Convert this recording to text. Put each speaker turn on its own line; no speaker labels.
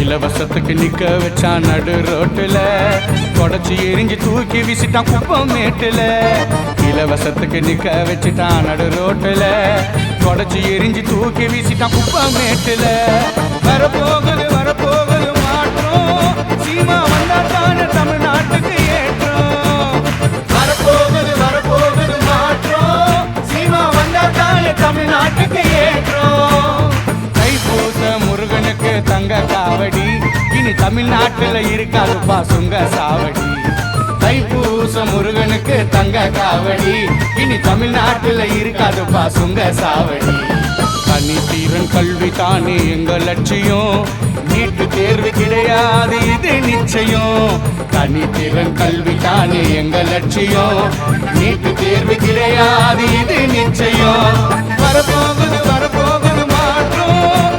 இலவசத்துக்கு நிக்க வச்சான் நடு ரோட்டுல, தொடச்சி எரிஞ்சு தூக்கி வீசிட்டான் குப்பம் மேட்டுல. இலவசத்துக்கு நிக்க வச்சுட்டான் நடு ரோட்டுல, தொடச்சி எரிஞ்சு தூக்கி வீசிட்டான் குப்பம் மேட்டுல. வரப்போகுது வரப்போகுது மாற்றம், சீமா வந்தா தானே தமிழ்நாட்டுக்கு ஏற்றம். வரப்போகுது வரப்போகுது மாற்றம், சீமா வந்தா தானே தமிழ்நாட்டுக்கு ஏற்றம். தைப்பூச முருகனுக்கு தங்க காவடி, இனி தமிழ்நாட்டுல இருக்காதுப்பா சுங்க சாவடி. தைப்பூச முருகனுக்கு தங்க காவடி, இனி தமிழ்நாட்டுல இருக்காதுப்பா சுங்க சாவடி. தனித்தீரன் கல்வி தானே எங்க லட்சியம், நீட்டு தேர்வு கிடையாது இது நிச்சயம். தனித்திறன் கல்வி தானே எங்க லட்சியம், நீட்டு தேர்வு கிடையாது இது நிச்சயம். வரப்போகுது வரப்போகுது மாற்றம்,